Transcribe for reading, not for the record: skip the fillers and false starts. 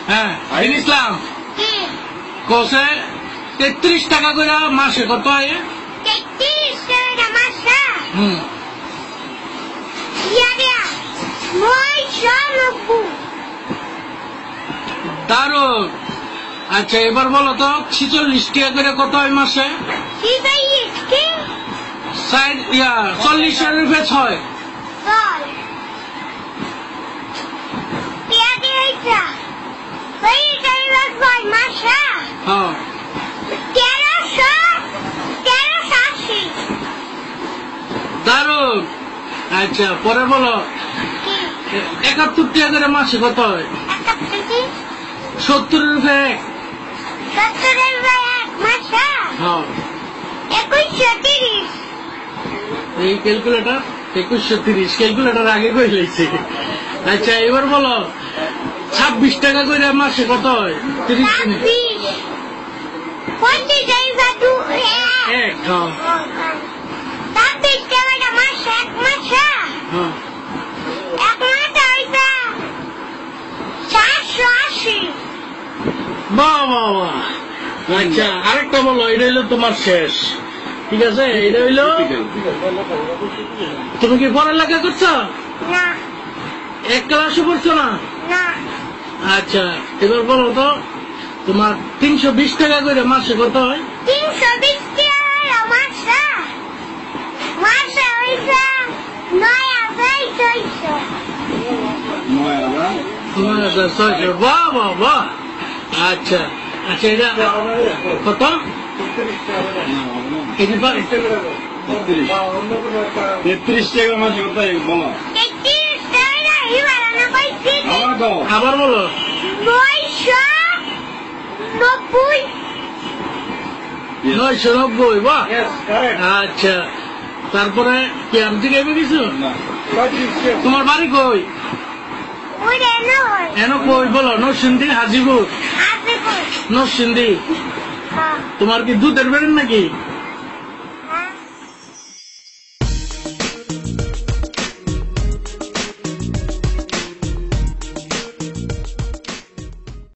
হ্যাঁ ইসলাম কোসে 33 টাকা করে মাসে কত হয়? 33 টাকা মাসে দারুন। আচ্ছা এবার বলো তো 46 টাকা করে কত হয় মাসে? 40 রুপে 6 দারুন। আচ্ছা পরে বলো 71 টাকা করে মাসে কত হয়? 70 রুপে এই ক্যালকুলেটর 2130 ক্যালকুলেটর আগে করে লেগেছে। আচ্ছা এবার বলো 26 টাকা করে মাসে কত হয়? 30 দিনে বাবা। আচ্ছা আরেকটা বলো, এটা হইলো তোমার শেষ, ঠিক আছে? এটা হইলো তুমি কি পড়ালেখা করছো? এক ক্লাসও পড়ছো না? আচ্ছা এবার বলো তো তোমার 320 টাকা করে মাসে কত হয়? 320 টাকা মাসে 9600। বাহ বাহ বাহ। আচ্ছা আচ্ছা এটা কত? 33 টাকা মাসে কত বলো? আবার বলো। 990। বাহ। আচ্ছা তারপরে কি আমি থেকে কিছু? তোমার বাড়ি কই? এনো কই বলো? নরসিংদী, হাজিপুর, নরসিংদী। তোমার কি দুধের বেরেন নাকি?